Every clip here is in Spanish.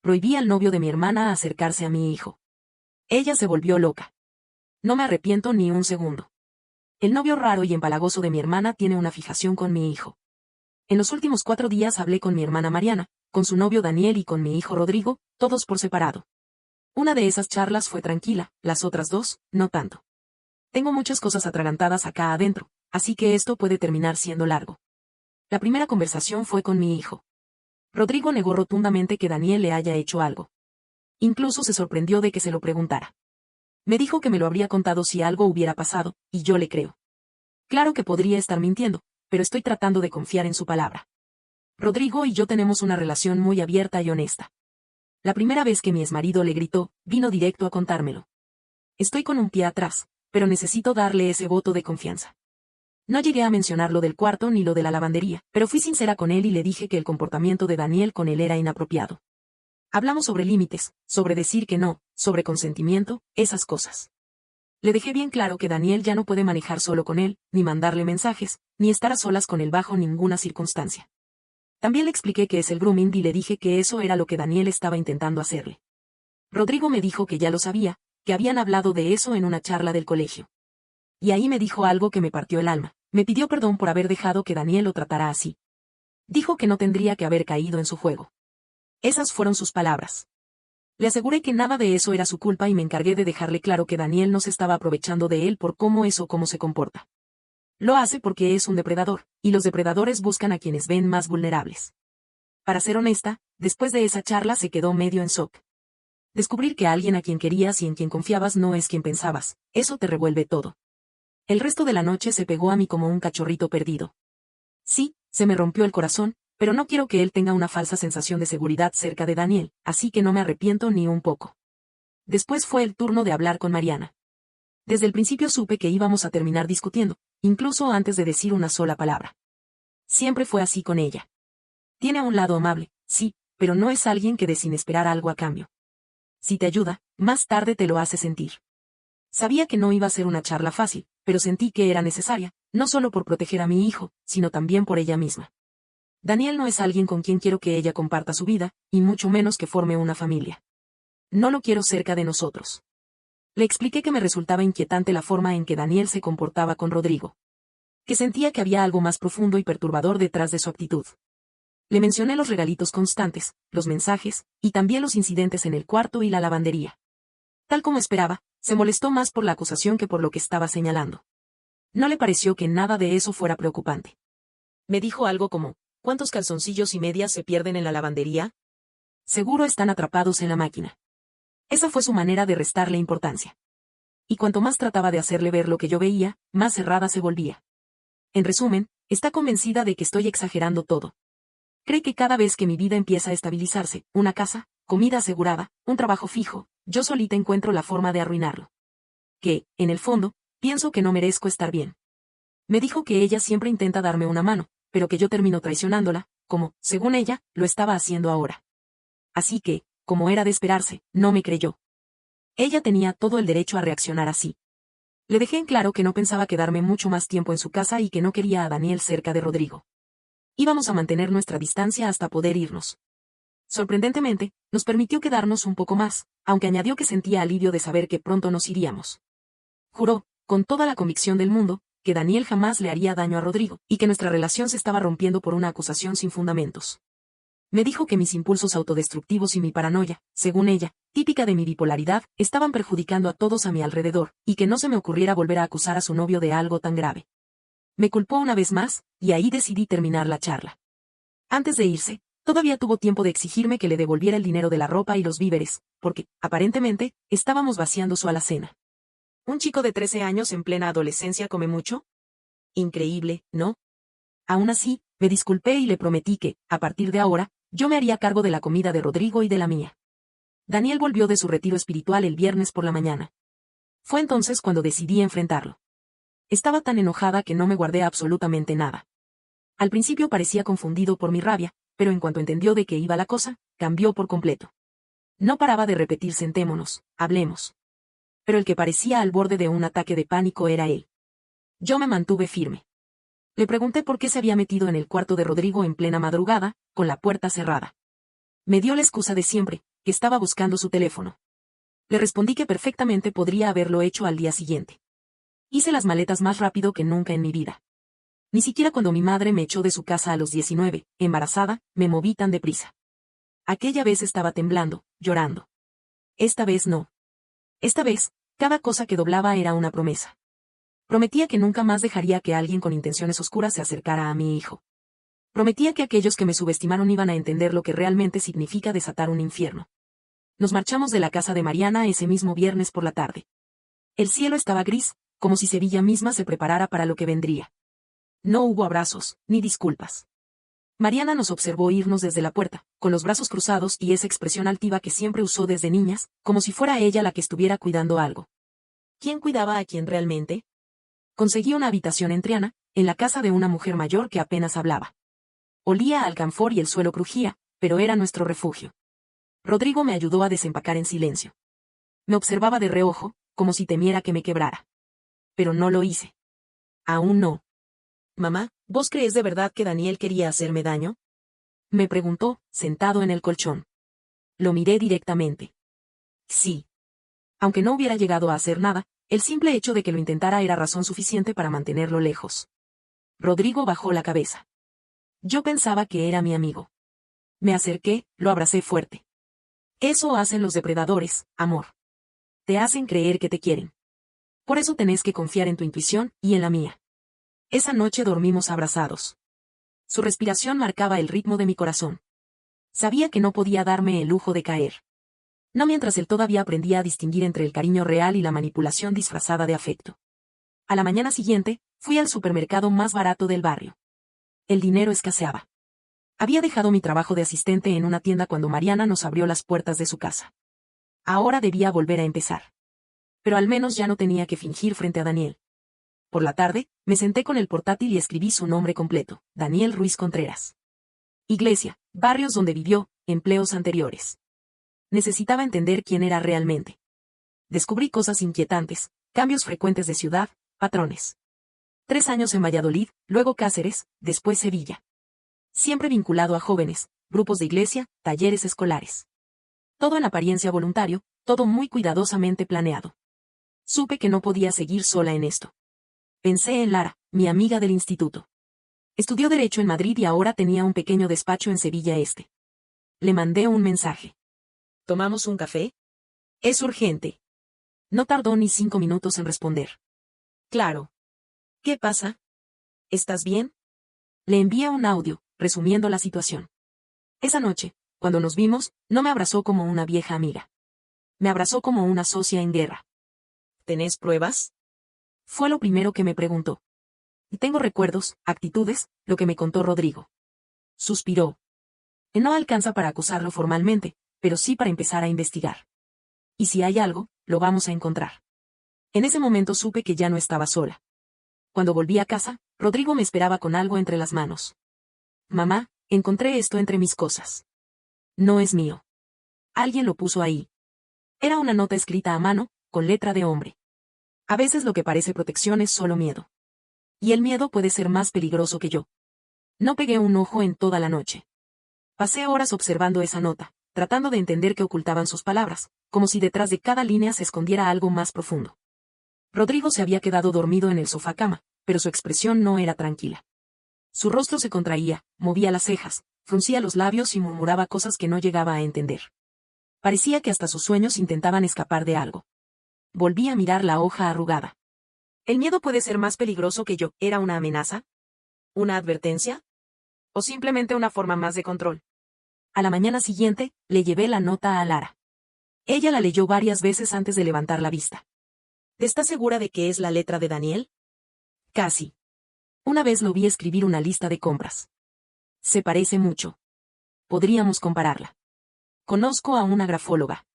prohibí al novio de mi hermana acercarse a mi hijo. Ella se volvió loca. No me arrepiento ni un segundo. El novio raro y empalagoso de mi hermana tiene una fijación con mi hijo. En los últimos 4 días hablé con mi hermana Mariana, con su novio Daniel y con mi hijo Rodrigo, todos por separado. Una de esas charlas fue tranquila, las otras 2, no tanto. Tengo muchas cosas atragantadas acá adentro, así que esto puede terminar siendo largo. La primera conversación fue con mi hijo. Rodrigo negó rotundamente que Daniel le haya hecho algo. Incluso se sorprendió de que se lo preguntara. Me dijo que me lo habría contado si algo hubiera pasado, y yo le creo. Claro que podría estar mintiendo, pero estoy tratando de confiar en su palabra. Rodrigo y yo tenemos una relación muy abierta y honesta. La primera vez que mi exmarido le gritó, vino directo a contármelo. Estoy con un pie atrás, pero necesito darle ese voto de confianza. No llegué a mencionar lo del cuarto ni lo de la lavandería, pero fui sincera con él y le dije que el comportamiento de Daniel con él era inapropiado. Hablamos sobre límites, sobre decir que no, sobre consentimiento, esas cosas. Le dejé bien claro que Daniel ya no puede manejar solo con él, ni mandarle mensajes, ni estar a solas con él bajo ninguna circunstancia. También le expliqué que es el grooming y le dije que eso era lo que Daniel estaba intentando hacerle. Rodrigo me dijo que ya lo sabía, que habían hablado de eso en una charla del colegio. Y ahí me dijo algo que me partió el alma. Me pidió perdón por haber dejado que Daniel lo tratara así. Dijo que no tendría que haber caído en su juego. Esas fueron sus palabras. Le aseguré que nada de eso era su culpa y me encargué de dejarle claro que Daniel no se estaba aprovechando de él por cómo es o cómo se comporta. Lo hace porque es un depredador, y los depredadores buscan a quienes ven más vulnerables. Para ser honesta, después de esa charla se quedó medio en shock. Descubrir que alguien a quien querías y en quien confiabas no es quien pensabas, eso te revuelve todo. El resto de la noche se pegó a mí como un cachorrito perdido. Sí, se me rompió el corazón, pero no quiero que él tenga una falsa sensación de seguridad cerca de Daniel, así que no me arrepiento ni un poco. Después fue el turno de hablar con Mariana. Desde el principio supe que íbamos a terminar discutiendo, incluso antes de decir una sola palabra. Siempre fue así con ella. Tiene un lado amable, sí, pero no es alguien que dé sin esperar algo a cambio. Si te ayuda, más tarde te lo hace sentir. Sabía que no iba a ser una charla fácil, pero sentí que era necesaria, no solo por proteger a mi hijo, sino también por ella misma. Daniel no es alguien con quien quiero que ella comparta su vida, y mucho menos que forme una familia. No lo quiero cerca de nosotros. Le expliqué que me resultaba inquietante la forma en que Daniel se comportaba con Rodrigo. Que sentía que había algo más profundo y perturbador detrás de su actitud. Le mencioné los regalitos constantes, los mensajes, y también los incidentes en el cuarto y la lavandería. Tal como esperaba, se molestó más por la acusación que por lo que estaba señalando. No le pareció que nada de eso fuera preocupante. Me dijo algo como, ¿cuántos calzoncillos y medias se pierden en la lavandería? Seguro están atrapados en la máquina. Esa fue su manera de restarle importancia. Y cuanto más trataba de hacerle ver lo que yo veía, más cerrada se volvía. En resumen, está convencida de que estoy exagerando todo. Cree que cada vez que mi vida empieza a estabilizarse, una casa, comida asegurada, un trabajo fijo, yo solita encuentro la forma de arruinarlo. Que, en el fondo, pienso que no merezco estar bien. Me dijo que ella siempre intenta darme una mano, pero que yo termino traicionándola, como, según ella, lo estaba haciendo ahora. Así que, como era de esperarse, no me creyó. Ella tenía todo el derecho a reaccionar así. Le dejé en claro que no pensaba quedarme mucho más tiempo en su casa y que no quería a Daniel cerca de Rodrigo. Íbamos a mantener nuestra distancia hasta poder irnos. Sorprendentemente, nos permitió quedarnos un poco más, aunque añadió que sentía alivio de saber que pronto nos iríamos. Juró, con toda la convicción del mundo, que Daniel jamás le haría daño a Rodrigo, y que nuestra relación se estaba rompiendo por una acusación sin fundamentos. Me dijo que mis impulsos autodestructivos y mi paranoia, según ella, típica de mi bipolaridad, estaban perjudicando a todos a mi alrededor, y que no se me ocurriera volver a acusar a su novio de algo tan grave. Me culpó una vez más, y ahí decidí terminar la charla. Antes de irse, todavía tuvo tiempo de exigirme que le devolviera el dinero de la ropa y los víveres, porque, aparentemente, estábamos vaciando su alacena. ¿Un chico de 13 años en plena adolescencia come mucho? Increíble, ¿no? Aún así, me disculpé y le prometí que, a partir de ahora, yo me haría cargo de la comida de Rodrigo y de la mía. Daniel volvió de su retiro espiritual el viernes por la mañana. Fue entonces cuando decidí enfrentarlo. Estaba tan enojada que no me guardé absolutamente nada. Al principio parecía confundido por mi rabia, pero en cuanto entendió de qué iba la cosa, cambió por completo. No paraba de repetir sentémonos, hablemos. Pero el que parecía al borde de un ataque de pánico era él. Yo me mantuve firme. Le pregunté por qué se había metido en el cuarto de Rodrigo en plena madrugada, con la puerta cerrada. Me dio la excusa de siempre, que estaba buscando su teléfono. Le respondí que perfectamente podría haberlo hecho al día siguiente. Hice las maletas más rápido que nunca en mi vida. Ni siquiera cuando mi madre me echó de su casa a los 19, embarazada, me moví tan deprisa. Aquella vez estaba temblando, llorando. Esta vez no. Esta vez, cada cosa que doblaba era una promesa. Prometía que nunca más dejaría que alguien con intenciones oscuras se acercara a mi hijo. Prometía que aquellos que me subestimaron iban a entender lo que realmente significa desatar un infierno. Nos marchamos de la casa de Mariana ese mismo viernes por la tarde. El cielo estaba gris, como si Sevilla misma se preparara para lo que vendría. No hubo abrazos, ni disculpas. Mariana nos observó irnos desde la puerta, con los brazos cruzados y esa expresión altiva que siempre usó desde niñas, como si fuera ella la que estuviera cuidando algo. ¿Quién cuidaba a quién realmente? Conseguí una habitación en Triana, en la casa de una mujer mayor que apenas hablaba. Olía a alcanfor y el suelo crujía, pero era nuestro refugio. Rodrigo me ayudó a desempacar en silencio. Me observaba de reojo, como si temiera que me quebrara. Pero no lo hice. Aún no. Mamá, ¿vos crees de verdad que Daniel quería hacerme daño? Me preguntó, sentado en el colchón. Lo miré directamente. Sí. Aunque no hubiera llegado a hacer nada, el simple hecho de que lo intentara era razón suficiente para mantenerlo lejos. Rodrigo bajó la cabeza. Yo pensaba que era mi amigo. Me acerqué, lo abracé fuerte. Eso hacen los depredadores, amor. Te hacen creer que te quieren. Por eso tenés que confiar en tu intuición y en la mía. Esa noche dormimos abrazados. Su respiración marcaba el ritmo de mi corazón. Sabía que no podía darme el lujo de caer. No mientras él todavía aprendía a distinguir entre el cariño real y la manipulación disfrazada de afecto. A la mañana siguiente, fui al supermercado más barato del barrio. El dinero escaseaba. Había dejado mi trabajo de asistente en una tienda cuando Mariana nos abrió las puertas de su casa. Ahora debía volver a empezar. Pero al menos ya no tenía que fingir frente a Daniel. Por la tarde, me senté con el portátil y escribí su nombre completo, Daniel Ruiz Contreras. Iglesia, barrios donde vivió, empleos anteriores. Necesitaba entender quién era realmente. Descubrí cosas inquietantes, cambios frecuentes de ciudad, patrones. 3 años en Valladolid, luego Cáceres, después Sevilla. Siempre vinculado a jóvenes, grupos de iglesia, talleres escolares. Todo en apariencia voluntario, todo muy cuidadosamente planeado. Supe que no podía seguir sola en esto. Pensé en Lara, mi amiga del instituto. Estudió Derecho en Madrid y ahora tenía un pequeño despacho en Sevilla Este. Le mandé un mensaje. ¿Tomamos un café? Es urgente. No tardó ni 5 minutos en responder. Claro. ¿Qué pasa? ¿Estás bien? Le envié un audio, resumiendo la situación. Esa noche, cuando nos vimos, no me abrazó como una vieja amiga. Me abrazó como una socia en guerra. ¿Tenés pruebas? Fue lo primero que me preguntó. Tengo recuerdos, actitudes, lo que me contó Rodrigo. Suspiró. No alcanza para acusarlo formalmente, pero sí para empezar a investigar. Y si hay algo, lo vamos a encontrar. En ese momento supe que ya no estaba sola. Cuando volví a casa, Rodrigo me esperaba con algo entre las manos. Mamá, encontré esto entre mis cosas. No es mío. Alguien lo puso ahí. Era una nota escrita a mano, con letra de hombre. A veces lo que parece protección es solo miedo. Y el miedo puede ser más peligroso que yo. No pegué un ojo en toda la noche. Pasé horas observando esa nota, tratando de entender qué ocultaban sus palabras, como si detrás de cada línea se escondiera algo más profundo. Rodrigo se había quedado dormido en el sofá cama, pero su expresión no era tranquila. Su rostro se contraía, movía las cejas, fruncía los labios y murmuraba cosas que no llegaba a entender. Parecía que hasta sus sueños intentaban escapar de algo. Volví a mirar la hoja arrugada. ¿El miedo puede ser más peligroso que yo? ¿Era una amenaza? ¿Una advertencia? ¿O simplemente una forma más de control? A la mañana siguiente, le llevé la nota a Lara. Ella la leyó varias veces antes de levantar la vista. ¿Estás segura de que es la letra de Daniel? Casi. Una vez lo vi escribir una lista de compras. Se parece mucho. Podríamos compararla. Conozco a una grafóloga.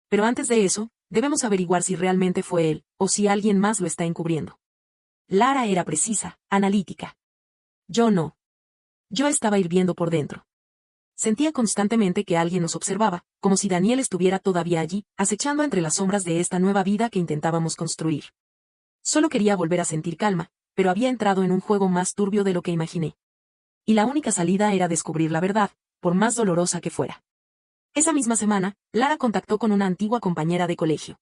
Pero antes de eso, debemos averiguar si realmente fue él, o si alguien más lo está encubriendo. Lara era precisa, analítica. Yo no. Yo estaba hirviendo por dentro. Sentía constantemente que alguien nos observaba, como si Daniel estuviera todavía allí, acechando entre las sombras de esta nueva vida que intentábamos construir. Solo quería volver a sentir calma, pero había entrado en un juego más turbio de lo que imaginé. Y la única salida era descubrir la verdad, por más dolorosa que fuera. Esa misma semana, Lara contactó con una antigua compañera de colegio.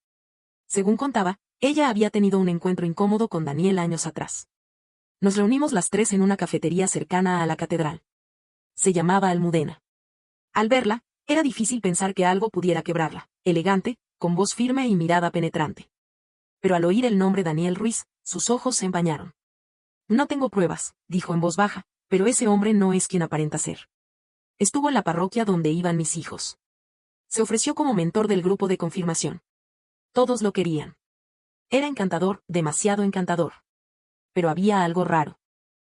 Según contaba, ella había tenido un encuentro incómodo con Daniel años atrás. Nos reunimos las tres en una cafetería cercana a la catedral. Se llamaba Almudena. Al verla, era difícil pensar que algo pudiera quebrarla, elegante, con voz firme y mirada penetrante. Pero al oír el nombre Daniel Ruiz, sus ojos se empañaron. No tengo pruebas, dijo en voz baja, pero ese hombre no es quien aparenta ser. Estuvo en la parroquia donde iban mis hijos. Se ofreció como mentor del grupo de confirmación. Todos lo querían. Era encantador, demasiado encantador. Pero había algo raro.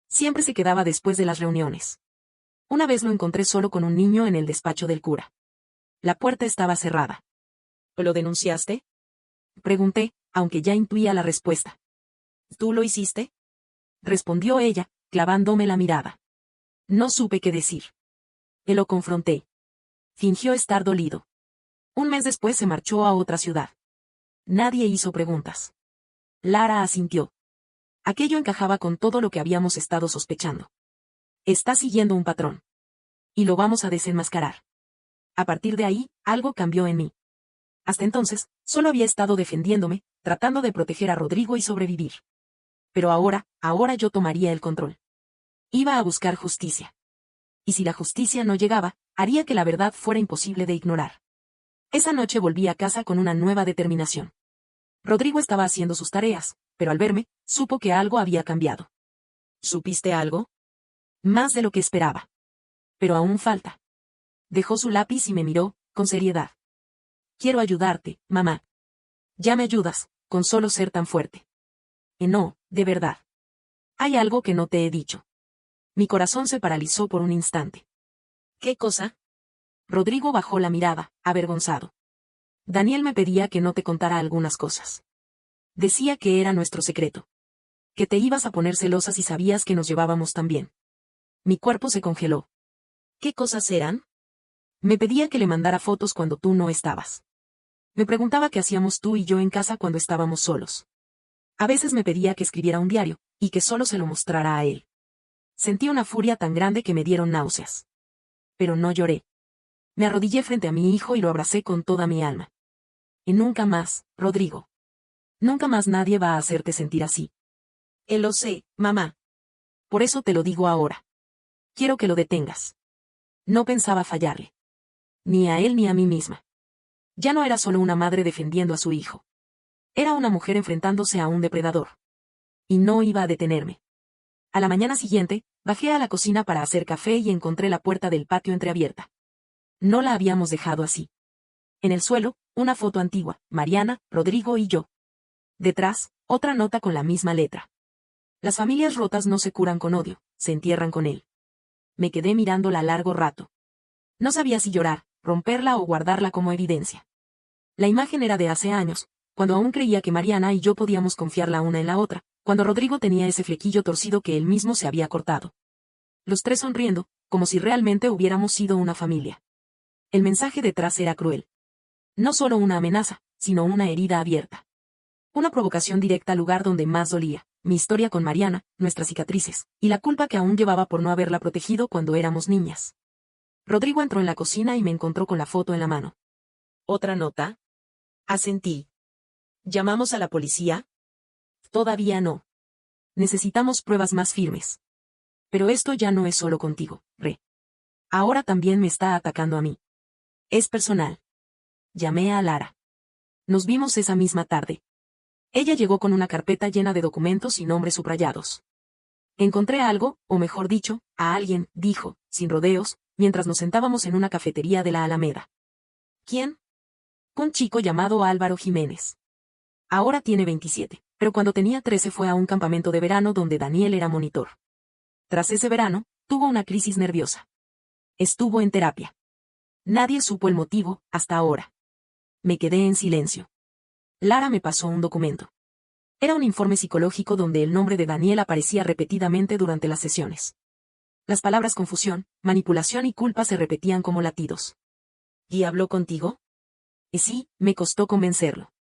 Siempre se quedaba después de las reuniones. Una vez lo encontré solo con un niño en el despacho del cura. La puerta estaba cerrada. ¿Lo denunciaste? Pregunté, aunque ya intuía la respuesta. ¿Tú lo hiciste? Respondió ella, clavándome la mirada. No supe qué decir. Lo confronté. Fingió estar dolido. Un mes después se marchó a otra ciudad. Nadie hizo preguntas. Lara asintió. Aquello encajaba con todo lo que habíamos estado sospechando. Está siguiendo un patrón. Y lo vamos a desenmascarar. A partir de ahí, algo cambió en mí. Hasta entonces, solo había estado defendiéndome, tratando de proteger a Rodrigo y sobrevivir. Pero ahora yo tomaría el control. Iba a buscar justicia. Y si la justicia no llegaba, haría que la verdad fuera imposible de ignorar. Esa noche volví a casa con una nueva determinación. Rodrigo estaba haciendo sus tareas, pero al verme, supo que algo había cambiado. ¿Supiste algo? Más de lo que esperaba. Pero aún falta. Dejó su lápiz y me miró, con seriedad. Quiero ayudarte, mamá. Ya me ayudas, con solo ser tan fuerte. No, de verdad. Hay algo que no te he dicho. Mi corazón se paralizó por un instante. ¿Qué cosa? Rodrigo bajó la mirada, avergonzado. Daniel me pedía que no te contara algunas cosas. Decía que era nuestro secreto. Que te ibas a poner celosa si sabías que nos llevábamos tan bien. Mi cuerpo se congeló. ¿Qué cosas eran? Me pedía que le mandara fotos cuando tú no estabas. Me preguntaba qué hacíamos tú y yo en casa cuando estábamos solos. A veces me pedía que escribiera un diario, y que solo se lo mostrara a él. Sentí una furia tan grande que me dieron náuseas. Pero no lloré. Me arrodillé frente a mi hijo y lo abracé con toda mi alma. Y nunca más, Rodrigo. Nunca más nadie va a hacerte sentir así. Lo sé, mamá. Por eso te lo digo ahora. Quiero que lo detengas. No pensaba fallarle. Ni a él ni a mí misma. Ya no era solo una madre defendiendo a su hijo. Era una mujer enfrentándose a un depredador. Y no iba a detenerme. A la mañana siguiente, bajé a la cocina para hacer café y encontré la puerta del patio entreabierta. No la habíamos dejado así. En el suelo, una foto antigua, Mariana, Rodrigo y yo. Detrás, otra nota con la misma letra. Las familias rotas no se curan con odio, se entierran con él. Me quedé mirándola largo rato. No sabía si llorar, romperla o guardarla como evidencia. La imagen era de hace años, cuando aún creía que Mariana y yo podíamos confiar la una en la otra, cuando Rodrigo tenía ese flequillo torcido que él mismo se había cortado. Los tres sonriendo, como si realmente hubiéramos sido una familia. El mensaje detrás era cruel. No solo una amenaza, sino una herida abierta. Una provocación directa al lugar donde más dolía, mi historia con Mariana, nuestras cicatrices, y la culpa que aún llevaba por no haberla protegido cuando éramos niñas. Rodrigo entró en la cocina y me encontró con la foto en la mano. ¿Otra nota? Asentí. ¿Llamamos a la policía? Todavía no. Necesitamos pruebas más firmes. Pero esto ya no es solo contigo, Re. Ahora también me está atacando a mí. Es personal. Llamé a Lara. Nos vimos esa misma tarde. Ella llegó con una carpeta llena de documentos y nombres subrayados. Encontré algo, o mejor dicho, a alguien, dijo, sin rodeos, mientras nos sentábamos en una cafetería de la Alameda. ¿Quién? Un chico llamado Álvaro Jiménez. Ahora tiene 27, pero cuando tenía 13 fue a un campamento de verano donde Daniel era monitor. Tras ese verano, tuvo una crisis nerviosa. Estuvo en terapia. Nadie supo el motivo, hasta ahora. Me quedé en silencio. Lara me pasó un documento. Era un informe psicológico donde el nombre de Daniel aparecía repetidamente durante las sesiones. Las palabras confusión, manipulación y culpa se repetían como latidos. ¿Y habló contigo? Sí, me costó convencerlo.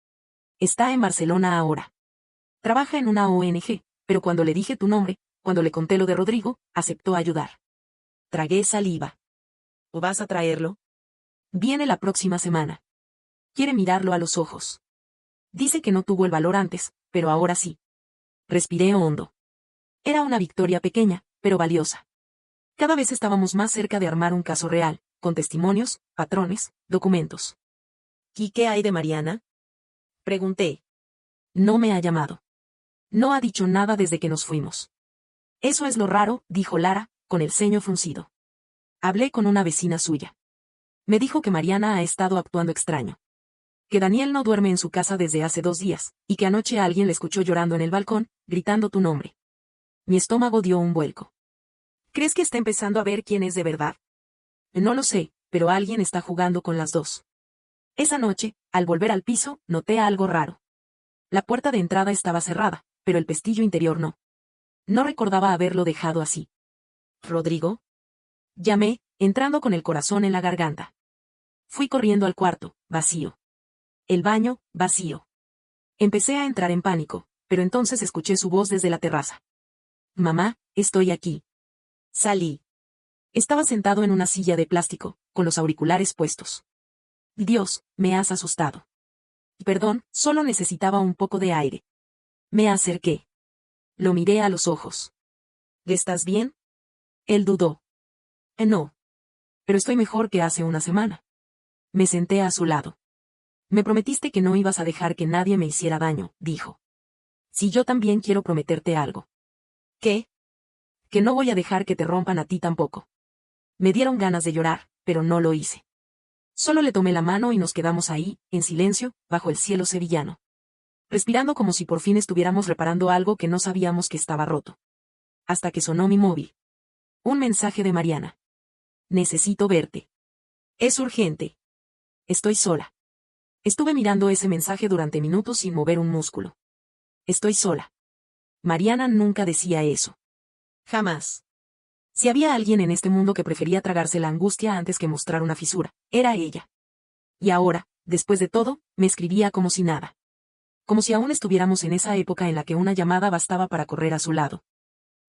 Está en Barcelona ahora. Trabaja en una ONG, pero cuando le dije tu nombre, cuando le conté lo de Rodrigo, aceptó ayudar. Tragué saliva. ¿O vas a traerlo? Viene la próxima semana. Quiere mirarlo a los ojos. Dice que no tuvo el valor antes, pero ahora sí. Respiré hondo. Era una victoria pequeña, pero valiosa. Cada vez estábamos más cerca de armar un caso real, con testimonios, patrones, documentos. ¿Y qué hay de Mariana? Pregunté. No me ha llamado. No ha dicho nada desde que nos fuimos. Eso es lo raro, dijo Lara, con el ceño fruncido. Hablé con una vecina suya. Me dijo que Mariana ha estado actuando extraño. Que Daniel no duerme en su casa desde hace 2 días, y que anoche alguien le escuchó llorando en el balcón, gritando tu nombre. Mi estómago dio un vuelco. ¿Crees que está empezando a ver quién es de verdad? No lo sé, pero alguien está jugando con las dos. Esa noche, al volver al piso, noté algo raro. La puerta de entrada estaba cerrada, pero el pestillo interior no. No recordaba haberlo dejado así. ¿Rodrigo? Llamé, entrando con el corazón en la garganta. Fui corriendo al cuarto, vacío. El baño, vacío. Empecé a entrar en pánico, pero entonces escuché su voz desde la terraza. Mamá, estoy aquí. Salí. Estaba sentado en una silla de plástico, con los auriculares puestos. Dios, me has asustado. Perdón, solo necesitaba un poco de aire. Me acerqué. Lo miré a los ojos. ¿Estás bien? Él dudó. No. Pero estoy mejor que hace una semana. Me senté a su lado. Me prometiste que no ibas a dejar que nadie me hiciera daño, dijo. Si yo también quiero prometerte algo. ¿Qué? Que no voy a dejar que te rompan a ti tampoco. Me dieron ganas de llorar, pero no lo hice. Solo le tomé la mano y nos quedamos ahí, en silencio, bajo el cielo sevillano. Respirando como si por fin estuviéramos reparando algo que no sabíamos que estaba roto. Hasta que sonó mi móvil. Un mensaje de Mariana. Necesito verte. Es urgente. Estoy sola. Estuve mirando ese mensaje durante minutos sin mover un músculo. Estoy sola. Mariana nunca decía eso. Jamás. Si había alguien en este mundo que prefería tragarse la angustia antes que mostrar una fisura, era ella. Y ahora, después de todo, me escribía como si nada. Como si aún estuviéramos en esa época en la que una llamada bastaba para correr a su lado.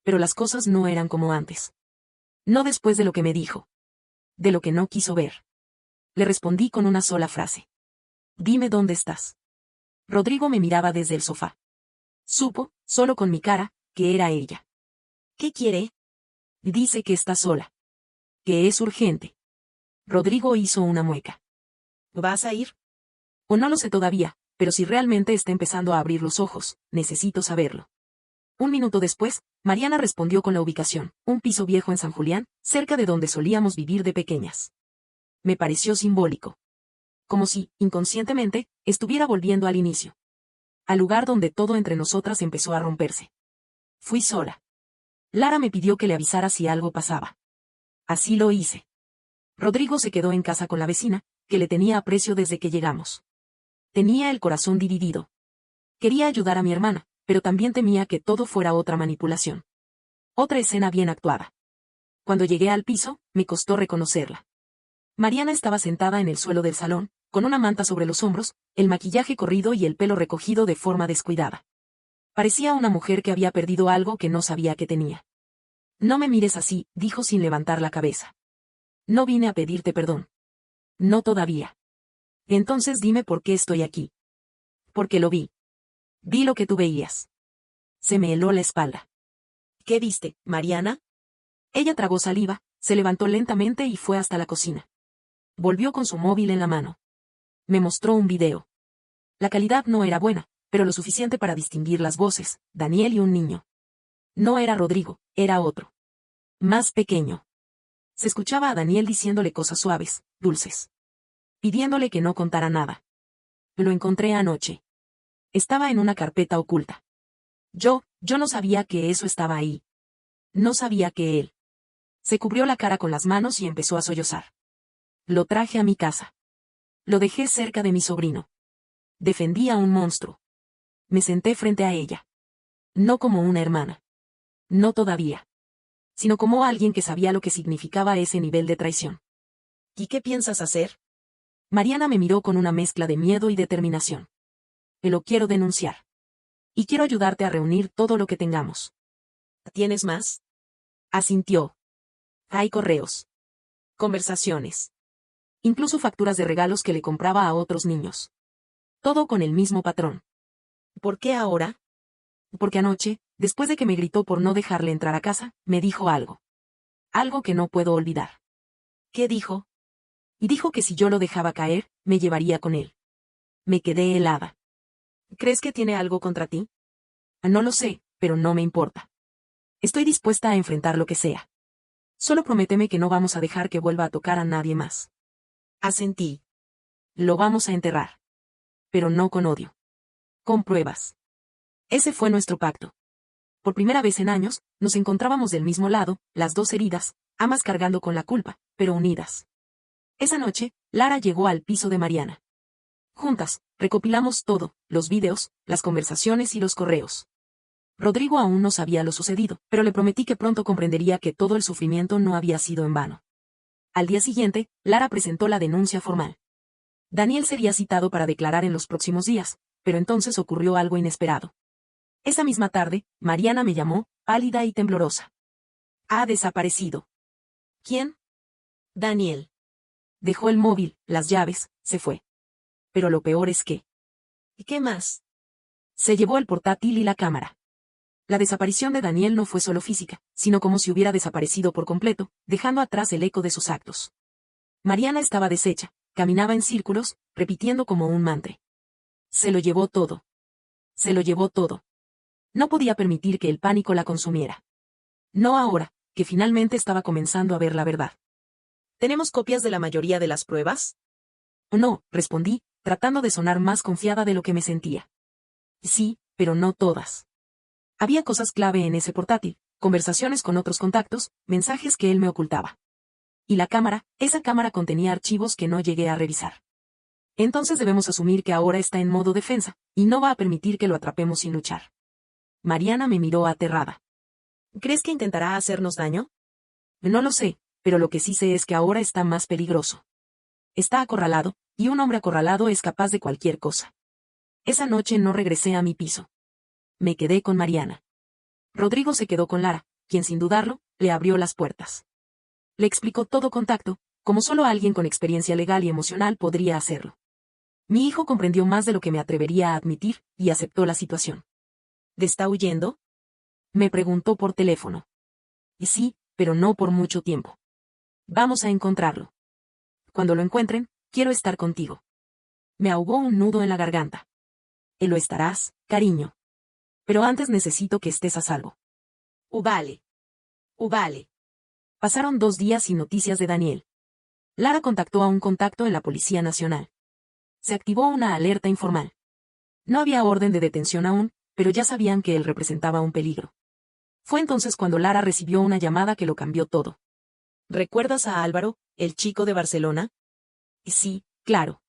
Pero las cosas no eran como antes. No después de lo que me dijo. De lo que no quiso ver. Le respondí con una sola frase. Dime dónde estás. Rodrigo me miraba desde el sofá. Supo, solo con mi cara, que era ella. ¿Qué quiere? Dice que está sola. Que es urgente. Rodrigo hizo una mueca. ¿Vas a ir? O no lo sé todavía, pero si realmente está empezando a abrir los ojos, necesito saberlo. Un minuto después, Mariana respondió con la ubicación, un piso viejo en San Julián, cerca de donde solíamos vivir de pequeñas. Me pareció simbólico. Como si, inconscientemente, estuviera volviendo al inicio. Al lugar donde todo entre nosotras empezó a romperse. Fui sola. Lara me pidió que le avisara si algo pasaba. Así lo hice. Rodrigo se quedó en casa con la vecina, que le tenía aprecio desde que llegamos. Tenía el corazón dividido. Quería ayudar a mi hermana, pero también temía que todo fuera otra manipulación. Otra escena bien actuada. Cuando llegué al piso, me costó reconocerla. Mariana estaba sentada en el suelo del salón, con una manta sobre los hombros, el maquillaje corrido y el pelo recogido de forma descuidada. Parecía una mujer que había perdido algo que no sabía que tenía. No me mires así, dijo sin levantar la cabeza. No vine a pedirte perdón. No todavía. Entonces dime por qué estoy aquí. Porque lo vi. Vi lo que tú veías. Se me heló la espalda. ¿Qué viste, Mariana? Ella tragó saliva, se levantó lentamente y fue hasta la cocina. Volvió con su móvil en la mano. Me mostró un video. La calidad no era buena, pero lo suficiente para distinguir las voces, Daniel y un niño. No era Rodrigo, era otro. Más pequeño. Se escuchaba a Daniel diciéndole cosas suaves, dulces. Pidiéndole que no contara nada. Lo encontré anoche. Estaba en una carpeta oculta. Yo no sabía que eso estaba ahí. No sabía que él. Se cubrió la cara con las manos y empezó a sollozar. Lo traje a mi casa. Lo dejé cerca de mi sobrino. Defendí a un monstruo. Me senté frente a ella. No como una hermana. No todavía. Sino como alguien que sabía lo que significaba ese nivel de traición. ¿Y qué piensas hacer? Mariana me miró con una mezcla de miedo y determinación. Lo quiero denunciar. Y quiero ayudarte a reunir todo lo que tengamos. ¿Tienes más? Asintió. Hay correos. Conversaciones. Incluso facturas de regalos que le compraba a otros niños. Todo con el mismo patrón. ¿Por qué ahora? Porque anoche, después de que me gritó por no dejarle entrar a casa, me dijo algo. Algo que no puedo olvidar. ¿Qué dijo? Y dijo que si yo lo dejaba caer, me llevaría con él. Me quedé helada. ¿Crees que tiene algo contra ti? No lo sé, pero no me importa. Estoy dispuesta a enfrentar lo que sea. Solo prométeme que no vamos a dejar que vuelva a tocar a nadie más. Asentí. Lo vamos a enterrar. Pero no con odio. Con pruebas. Ese fue nuestro pacto. Por primera vez en años, nos encontrábamos del mismo lado, las dos heridas, ambas cargando con la culpa, pero unidas. Esa noche, Lara llegó al piso de Mariana. Juntas, recopilamos todo, los vídeos, las conversaciones y los correos. Rodrigo aún no sabía lo sucedido, pero le prometí que pronto comprendería que todo el sufrimiento no había sido en vano. Al día siguiente, Lara presentó la denuncia formal. Daniel sería citado para declarar en los próximos días, pero entonces ocurrió algo inesperado. Esa misma tarde, Mariana me llamó, pálida y temblorosa. Ha desaparecido. ¿Quién? Daniel. Dejó el móvil, las llaves, se fue. Pero lo peor es que... ¿Y qué más? Se llevó el portátil y la cámara. La desaparición de Daniel no fue solo física, sino como si hubiera desaparecido por completo, dejando atrás el eco de sus actos. Mariana estaba deshecha, caminaba en círculos, repitiendo como un mantra. Se lo llevó todo. Se lo llevó todo. No podía permitir que el pánico la consumiera. No ahora, que finalmente estaba comenzando a ver la verdad. ¿Tenemos copias de la mayoría de las pruebas? No, respondí, tratando de sonar más confiada de lo que me sentía. Sí, pero no todas. Había cosas clave en ese portátil, conversaciones con otros contactos, mensajes que él me ocultaba. Y la cámara, esa cámara contenía archivos que no llegué a revisar. Entonces debemos asumir que ahora está en modo defensa, y no va a permitir que lo atrapemos sin luchar. Mariana me miró aterrada. ¿Crees que intentará hacernos daño? No lo sé, pero lo que sí sé es que ahora está más peligroso. Está acorralado, y un hombre acorralado es capaz de cualquier cosa. Esa noche no regresé a mi piso. Me quedé con Mariana. Rodrigo se quedó con Lara, quien sin dudarlo, le abrió las puertas. Le explicó todo con tacto, como solo alguien con experiencia legal y emocional podría hacerlo. Mi hijo comprendió más de lo que me atrevería a admitir, y aceptó la situación. ¿Te está huyendo? Me preguntó por teléfono. Y sí, pero no por mucho tiempo. Vamos a encontrarlo. Cuando lo encuentren, quiero estar contigo. Me ahogó un nudo en la garganta. Y lo estarás, cariño. Pero antes necesito que estés a salvo. Vale. Vale. Pasaron 2 días sin noticias de Daniel. Lara contactó a un contacto en la Policía Nacional. Se activó una alerta informal. No había orden de detención aún, pero ya sabían que él representaba un peligro. Fue entonces cuando Lara recibió una llamada que lo cambió todo. ¿Recuerdas a Álvaro, el chico de Barcelona? Sí, claro.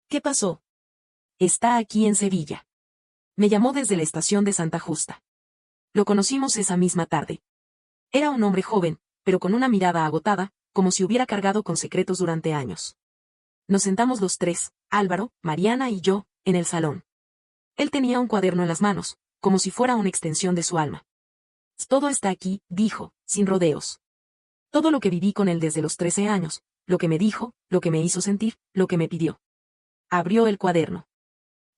¿Qué pasó? Está aquí en Sevilla. Me llamó desde la estación de Santa Justa. Lo conocimos esa misma tarde. Era un hombre joven, pero con una mirada agotada, como si hubiera cargado con secretos durante años. Nos sentamos los tres, Álvaro, Mariana y yo, en el salón. Él tenía un cuaderno en las manos, como si fuera una extensión de su alma. Todo está aquí, dijo, sin rodeos. Todo lo que viví con él desde los 13 años, lo que me dijo, lo que me hizo sentir, lo que me pidió. Abrió el cuaderno.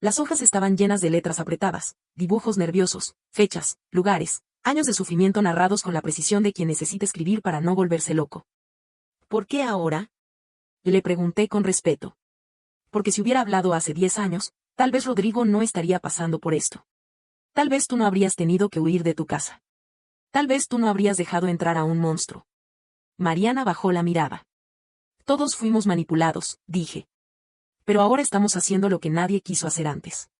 Las hojas estaban llenas de letras apretadas, dibujos nerviosos, fechas, lugares, años de sufrimiento narrados con la precisión de quien necesita escribir para no volverse loco. ¿Por qué ahora? Le pregunté con respeto. Porque si hubiera hablado hace 10 años, tal vez Rodrigo no estaría pasando por esto. Tal vez tú no habrías tenido que huir de tu casa. Tal vez tú no habrías dejado entrar a un monstruo. Mariana bajó la mirada. Todos fuimos manipulados, dije. Pero ahora estamos haciendo lo que nadie quiso hacer antes.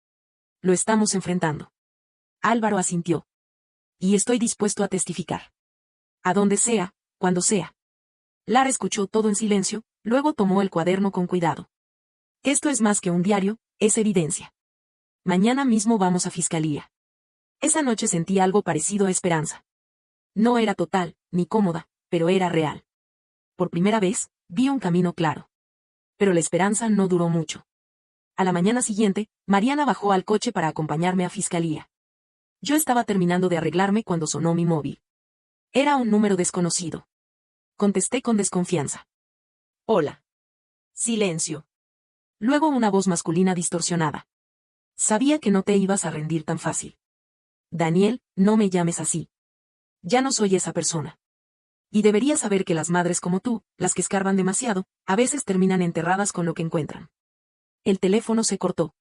Lo estamos enfrentando. Álvaro asintió. Y estoy dispuesto a testificar. A donde sea, cuando sea. Lara escuchó todo en silencio, luego tomó el cuaderno con cuidado. Esto es más que un diario, es evidencia. Mañana mismo vamos a fiscalía. Esa noche sentí algo parecido a esperanza. No era total, ni cómoda, pero era real. Por primera vez, vi un camino claro. Pero la esperanza no duró mucho. A la mañana siguiente, Mariana bajó al coche para acompañarme a fiscalía. Yo estaba terminando de arreglarme cuando sonó mi móvil. Era un número desconocido. Contesté con desconfianza. Hola. Silencio. Luego una voz masculina distorsionada. Sabía que no te ibas a rendir tan fácil. Daniel, no me llames así. Ya no soy esa persona. Y deberías saber que las madres como tú, las que escarban demasiado, a veces terminan enterradas con lo que encuentran. El teléfono se cortó.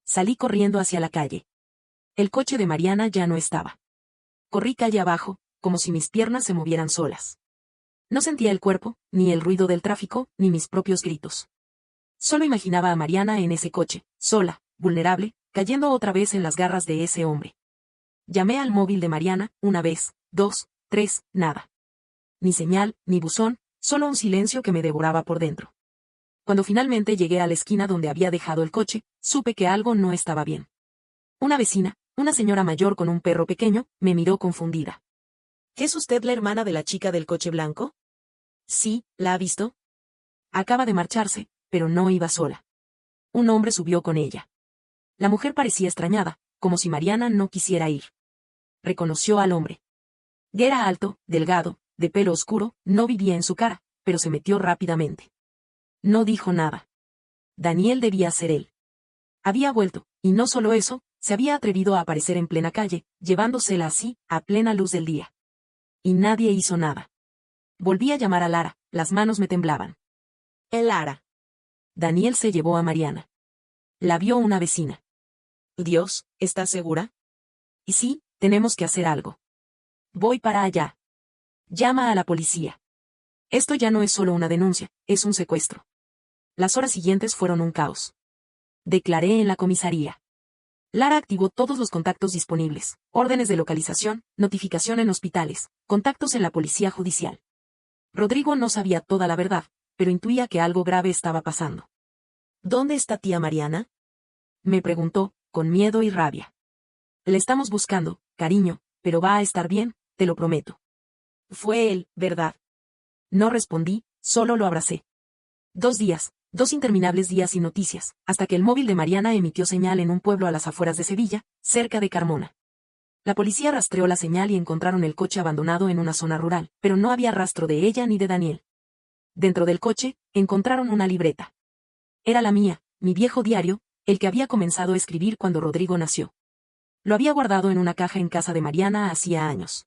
Salí corriendo hacia la calle. El coche de Mariana ya no estaba. Corrí calle abajo, como si mis piernas se movieran solas. No sentía el cuerpo, ni el ruido del tráfico, ni mis propios gritos. Solo imaginaba a Mariana en ese coche, sola, vulnerable, cayendo otra vez en las garras de ese hombre. Llamé al móvil de Mariana, una vez, dos, tres, nada. Ni señal, ni buzón, solo un silencio que me devoraba por dentro. Cuando finalmente llegué a la esquina donde había dejado el coche, supe que algo no estaba bien. Una vecina, una señora mayor con un perro pequeño, me miró confundida. ¿Es usted la hermana de la chica del coche blanco? Sí, ¿la ha visto? Acaba de marcharse, pero no iba sola. Un hombre subió con ella. La mujer parecía extrañada, como si Mariana no quisiera ir. Reconoció al hombre. Era alto, delgado, de pelo oscuro, no vivía en su cara, pero se metió rápidamente. No dijo nada. Daniel debía ser él. Había vuelto, y no solo eso, se había atrevido a aparecer en plena calle, llevándosela así, a plena luz del día. Y nadie hizo nada. Volví a llamar a Lara, las manos me temblaban. Lara. Daniel se llevó a Mariana. La vio una vecina. Dios, ¿estás segura? Y sí, tenemos que hacer algo. Voy para allá. Llama a la policía. Esto ya no es solo una denuncia, es un secuestro. Las horas siguientes fueron un caos. Declaré en la comisaría. Lara activó todos los contactos disponibles, órdenes de localización, notificación en hospitales, contactos en la policía judicial. Rodrigo no sabía toda la verdad, pero intuía que algo grave estaba pasando. ¿Dónde está tía Mariana? Me preguntó, con miedo y rabia. Le estamos buscando, cariño, pero va a estar bien, te lo prometo. Fue él, ¿verdad? No respondí, solo lo abracé. 2 días, 2 interminables días sin noticias, hasta que el móvil de Mariana emitió señal en un pueblo a las afueras de Sevilla, cerca de Carmona. La policía rastreó la señal y encontraron el coche abandonado en una zona rural, pero no había rastro de ella ni de Daniel. Dentro del coche, encontraron una libreta. Era la mía, mi viejo diario, el que había comenzado a escribir cuando Rodrigo nació. Lo había guardado en una caja en casa de Mariana hacía años.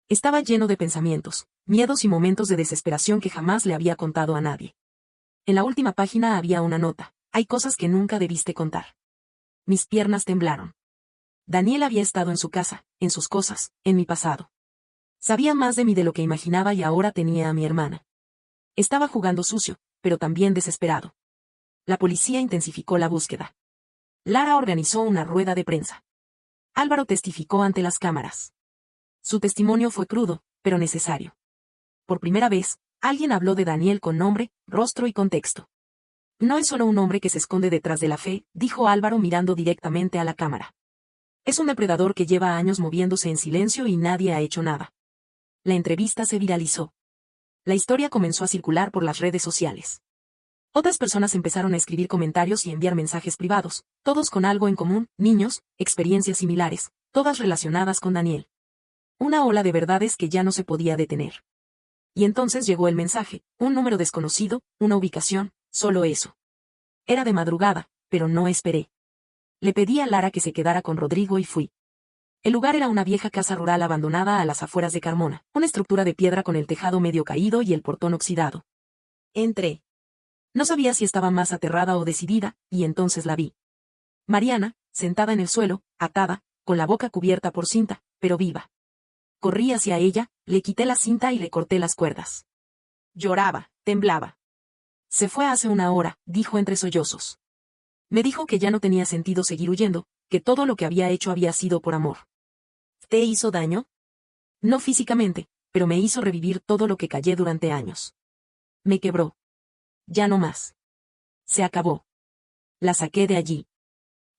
Estaba lleno de pensamientos, miedos y momentos de desesperación que jamás le había contado a nadie. En la última página había una nota: hay cosas que nunca debiste contar. Mis piernas temblaron. Daniel había estado en su casa, en sus cosas, en mi pasado. Sabía más de mí de lo que imaginaba y ahora tenía a mi hermana. Estaba jugando sucio, pero también desesperado. La policía intensificó la búsqueda. Lara organizó una rueda de prensa. Álvaro testificó ante las cámaras. Su testimonio fue crudo, pero necesario. Por primera vez, alguien habló de Daniel con nombre, rostro y contexto. No es solo un hombre que se esconde detrás de la fe, dijo Álvaro mirando directamente a la cámara. Es un depredador que lleva años moviéndose en silencio y nadie ha hecho nada. La entrevista se viralizó. La historia comenzó a circular por las redes sociales. Otras personas empezaron a escribir comentarios y enviar mensajes privados, todos con algo en común: niños, experiencias similares, todas relacionadas con Daniel. Una ola de verdades que ya no se podía detener. Y entonces llegó el mensaje: un número desconocido, una ubicación, solo eso. Era de madrugada, pero no esperé. Le pedí a Lara que se quedara con Rodrigo y fui. El lugar era una vieja casa rural abandonada a las afueras de Carmona, una estructura de piedra con el tejado medio caído y el portón oxidado. Entré. No sabía si estaba más aterrada o decidida, y entonces la vi. Mariana, sentada en el suelo, atada, con la boca cubierta por cinta, pero viva. Corrí hacia ella, le quité la cinta y le corté las cuerdas. Lloraba, temblaba. Se fue hace 1 hora, dijo entre sollozos. Me dijo que ya no tenía sentido seguir huyendo, que todo lo que había hecho había sido por amor. ¿Te hizo daño? No físicamente, pero me hizo revivir todo lo que callé durante años. Me quebró. Ya no más. Se acabó. La saqué de allí.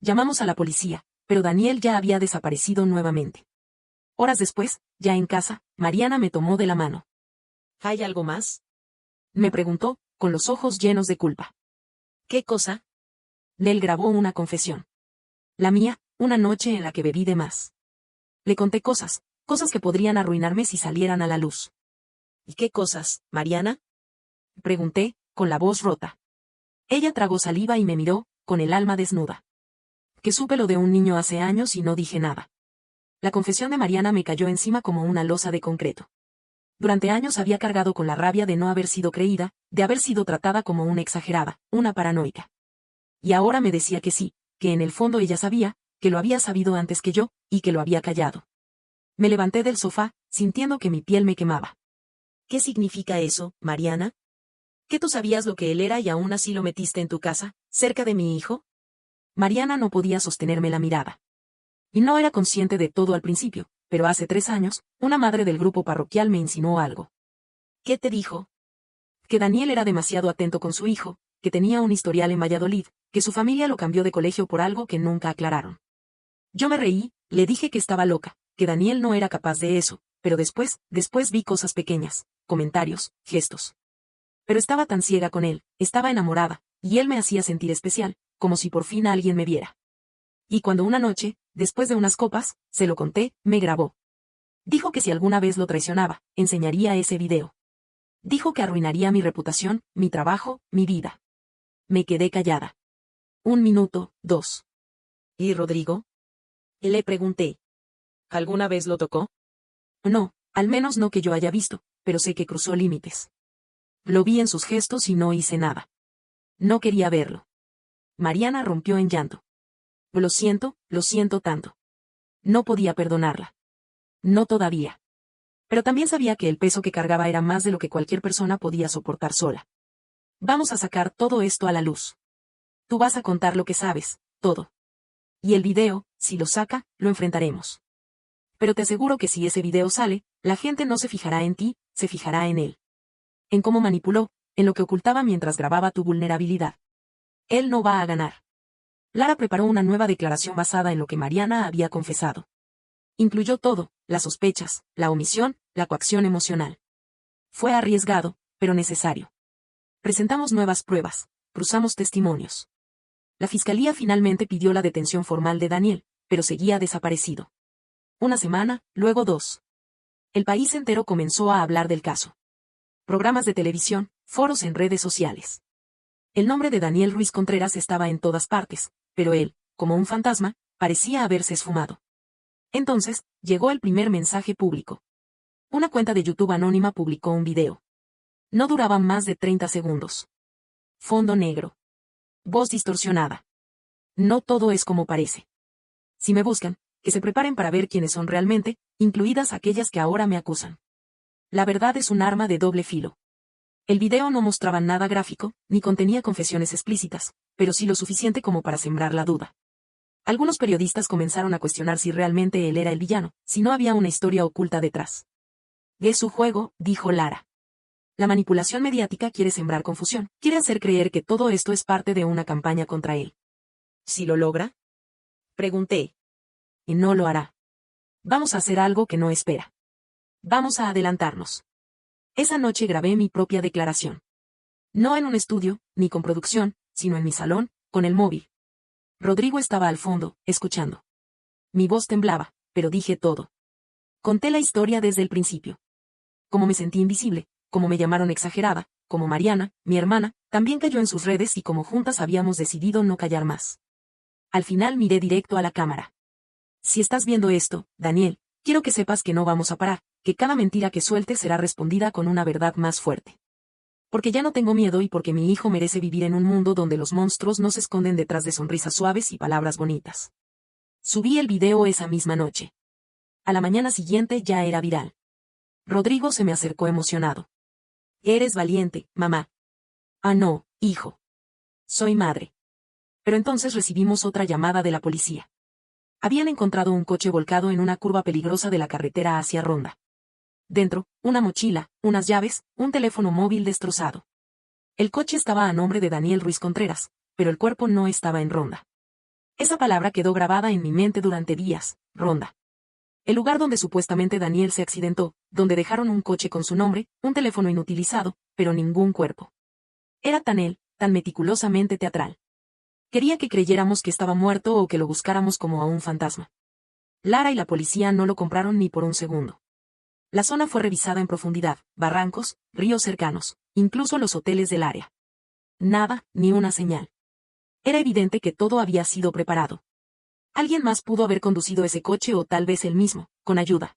Llamamos a la policía, pero Daniel ya había desaparecido nuevamente. Horas después, ya en casa, Mariana me tomó de la mano. ¿Hay algo más? Me preguntó, con los ojos llenos de culpa. ¿Qué cosa? Él grabó una confesión. La mía, una noche en la que bebí de más. Le conté cosas que podrían arruinarme si salieran a la luz. ¿Y qué cosas, Mariana? Pregunté, con la voz rota. Ella tragó saliva y me miró, con el alma desnuda. Que supe lo de un niño hace años y no dije nada. La confesión de Mariana me cayó encima como una losa de concreto. Durante años había cargado con la rabia de no haber sido creída, de haber sido tratada como una exagerada, una paranoica. Y ahora me decía que sí, que en el fondo ella sabía, que lo había sabido antes que yo, y que lo había callado. Me levanté del sofá, sintiendo que mi piel me quemaba. ¿Qué significa eso, Mariana? ¿Que tú sabías lo que él era y aún así lo metiste en tu casa, cerca de mi hijo? Mariana no podía sostenerme la mirada. Y no era consciente de todo al principio, pero hace 3 años, una madre del grupo parroquial me insinuó algo. ¿Qué te dijo? Que Daniel era demasiado atento con su hijo, que tenía un historial en Valladolid, que su familia lo cambió de colegio por algo que nunca aclararon. Yo me reí, le dije que estaba loca, que Daniel no era capaz de eso, pero después vi cosas pequeñas, comentarios, gestos. Pero estaba tan ciega con él, estaba enamorada, y él me hacía sentir especial, como si por fin alguien me viera. Y cuando una noche, después de unas copas, se lo conté, me grabó. Dijo que si alguna vez lo traicionaba, enseñaría ese video. Dijo que arruinaría mi reputación, mi trabajo, mi vida. Me quedé callada. 1 minuto, 2. ¿Y Rodrigo? Le pregunté. ¿Alguna vez lo tocó? No, al menos no que yo haya visto, pero sé que cruzó límites. Lo vi en sus gestos y no hice nada. No quería verlo. Mariana rompió en llanto. Lo siento tanto. No podía perdonarla. No todavía. Pero también sabía que el peso que cargaba era más de lo que cualquier persona podía soportar sola. Vamos a sacar todo esto a la luz. Tú vas a contar lo que sabes, todo. Y el video, si lo saca, lo enfrentaremos. Pero te aseguro que si ese video sale, la gente no se fijará en ti, se fijará en él. En cómo manipuló, en lo que ocultaba mientras grababa tu vulnerabilidad. Él no va a ganar. Lara preparó una nueva declaración basada en lo que Mariana había confesado. Incluyó todo, las sospechas, la omisión, la coacción emocional. Fue arriesgado, pero necesario. Presentamos nuevas pruebas, cruzamos testimonios. La fiscalía finalmente pidió la detención formal de Daniel, pero seguía desaparecido. 1 semana, luego 2. El país entero comenzó a hablar del caso. Programas de televisión, foros en redes sociales. El nombre de Daniel Ruiz Contreras estaba en todas partes, pero él, como un fantasma, parecía haberse esfumado. Entonces, llegó el primer mensaje público. Una cuenta de YouTube anónima publicó un video. No duraba más de 30 segundos. Fondo negro. Voz distorsionada. No todo es como parece. Si me buscan, que se preparen para ver quiénes son realmente, incluidas aquellas que ahora me acusan. La verdad es un arma de doble filo. El video no mostraba nada gráfico, ni contenía confesiones explícitas, pero sí lo suficiente como para sembrar la duda. Algunos periodistas comenzaron a cuestionar si realmente él era el villano, si no había una historia oculta detrás. Es su juego, dijo Lara. La manipulación mediática quiere sembrar confusión, quiere hacer creer que todo esto es parte de una campaña contra él. ¿Si lo logra? Pregunté. Y no lo hará. Vamos a hacer algo que no espera. Vamos a adelantarnos. Esa noche grabé mi propia declaración. No en un estudio, ni con producción, sino en mi salón, con el móvil. Rodrigo estaba al fondo, escuchando. Mi voz temblaba, pero dije todo. Conté la historia desde el principio. Cómo me sentí invisible, cómo me llamaron exagerada, cómo Mariana, mi hermana, también cayó en sus redes y cómo juntas habíamos decidido no callar más. Al final miré directo a la cámara. Si estás viendo esto, Daniel, quiero que sepas que no vamos a parar, que cada mentira que sueltes será respondida con una verdad más fuerte. Porque ya no tengo miedo y porque mi hijo merece vivir en un mundo donde los monstruos no se esconden detrás de sonrisas suaves y palabras bonitas. Subí el video esa misma noche. A la mañana siguiente ya era viral. Rodrigo se me acercó emocionado. Eres valiente, mamá. Ah, no, hijo. Soy madre. Pero entonces recibimos otra llamada de la policía. Habían encontrado un coche volcado en una curva peligrosa de la carretera hacia Ronda. Dentro, una mochila, unas llaves, un teléfono móvil destrozado. El coche estaba a nombre de Daniel Ruiz Contreras, pero el cuerpo no estaba en Ronda. Esa palabra quedó grabada en mi mente durante días, Ronda. El lugar donde supuestamente Daniel se accidentó, donde dejaron un coche con su nombre, un teléfono inutilizado, pero ningún cuerpo. Era tan él, tan meticulosamente teatral. Quería que creyéramos que estaba muerto o que lo buscáramos como a un fantasma. Lara y la policía no lo compraron ni por un segundo. La zona fue revisada en profundidad, barrancos, ríos cercanos, incluso los hoteles del área. nada, ni una señal. Era evidente que todo había sido preparado. Alguien más pudo haber conducido ese coche o tal vez él mismo, con ayuda.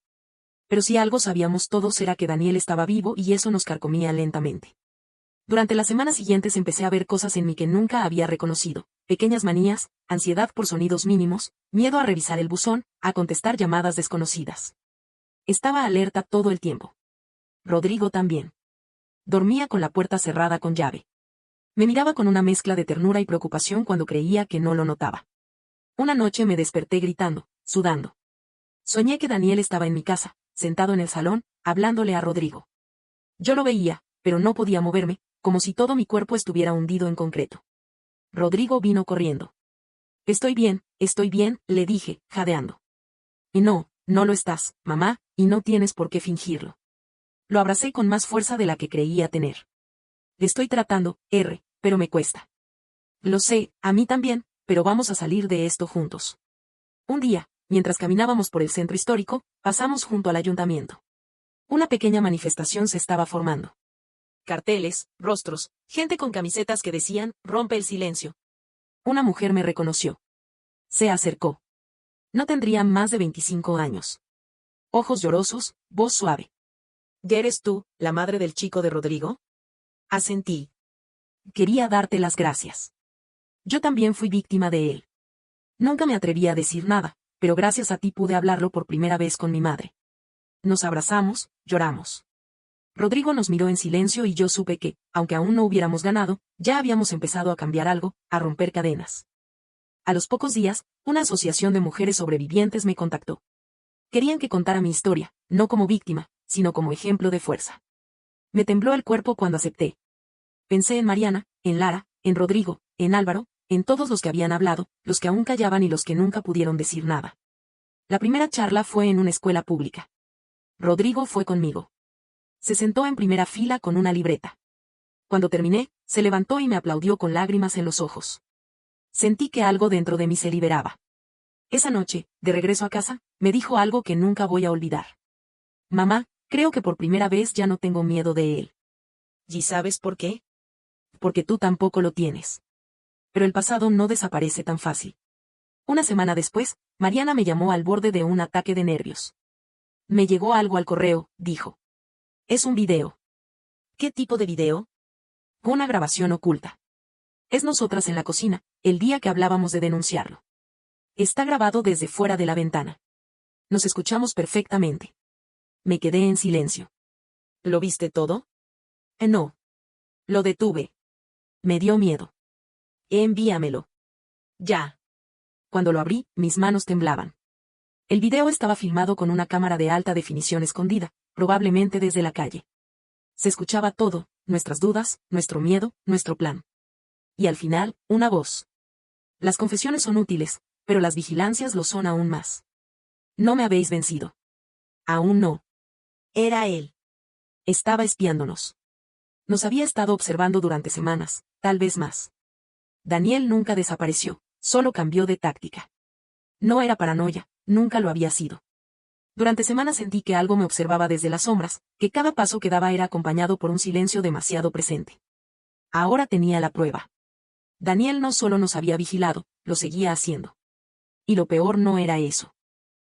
Pero si algo sabíamos todos era que Daniel estaba vivo y eso nos carcomía lentamente. Durante las semanas siguientes empecé a ver cosas en mí que nunca había reconocido, pequeñas manías, ansiedad por sonidos mínimos, miedo a revisar el buzón, a contestar llamadas desconocidas. Estaba alerta todo el tiempo. Rodrigo también. Dormía con la puerta cerrada con llave. Me miraba con una mezcla de ternura y preocupación cuando creía que no lo notaba. Una noche me desperté gritando, sudando. Soñé que Daniel estaba en mi casa, sentado en el salón, hablándole a Rodrigo. Yo lo veía, pero no podía moverme, como si todo mi cuerpo estuviera hundido en concreto. Rodrigo vino corriendo. Estoy bien, le dije, jadeando. Y no, no lo estás, mamá, y no tienes por qué fingirlo. Lo abracé con más fuerza de la que creía tener. Estoy tratando, pero me cuesta. Lo sé, a mí también, pero vamos a salir de esto juntos. Un día, mientras caminábamos por el centro histórico, pasamos junto al ayuntamiento. Una pequeña manifestación se estaba formando. Carteles, rostros, gente con camisetas que decían, rompe el silencio. Una mujer me reconoció. Se acercó. No tendría más de 25 años. Ojos llorosos, voz suave. ¿Ya eres tú, la madre del chico de Rodrigo? Asentí. Quería darte las gracias. Yo también fui víctima de él. Nunca me atreví a decir nada, pero gracias a ti pude hablarlo por primera vez con mi madre. Nos abrazamos, lloramos. Rodrigo nos miró en silencio y yo supe que, aunque aún no hubiéramos ganado, ya habíamos empezado a cambiar algo, a romper cadenas. A los pocos días, una asociación de mujeres sobrevivientes me contactó. Querían que contara mi historia, no como víctima, sino como ejemplo de fuerza. Me tembló el cuerpo cuando acepté. Pensé en Mariana, en Lara, en Rodrigo, en Álvaro, en todos los que habían hablado, los que aún callaban y los que nunca pudieron decir nada. La primera charla fue en una escuela pública. Rodrigo fue conmigo. Se sentó en primera fila con una libreta. Cuando terminé, se levantó y me aplaudió con lágrimas en los ojos. Sentí que algo dentro de mí se liberaba. Esa noche, de regreso a casa, me dijo algo que nunca voy a olvidar. Mamá, creo que por primera vez ya no tengo miedo de él. ¿Y sabes por qué? Porque tú tampoco lo tienes. Pero el pasado no desaparece tan fácil. Una semana después, Mariana me llamó al borde de un ataque de nervios. Me llegó algo al correo, dijo. Es un video. ¿Qué tipo de video? Una grabación oculta. Es nosotras en la cocina, el día que hablábamos de denunciarlo. Está grabado desde fuera de la ventana. Nos escuchamos perfectamente. Me quedé en silencio. ¿Lo viste todo? No. Lo detuve. Me dio miedo. Envíamelo. Ya. Cuando lo abrí, mis manos temblaban. El video estaba filmado con una cámara de alta definición escondida, probablemente desde la calle. Se escuchaba todo, nuestras dudas, nuestro miedo, nuestro plan. Y al final, una voz. Las confesiones son útiles, pero las vigilancias lo son aún más. No me habéis vencido. Aún no. Era él. Estaba espiándonos. Nos había estado observando durante semanas, tal vez más. Daniel nunca desapareció, solo cambió de táctica. No era paranoia, nunca lo había sido. Durante semanas sentí que algo me observaba desde las sombras, que cada paso que daba era acompañado por un silencio demasiado presente. Ahora tenía la prueba. Daniel no solo nos había vigilado, lo seguía haciendo. Y lo peor no era eso.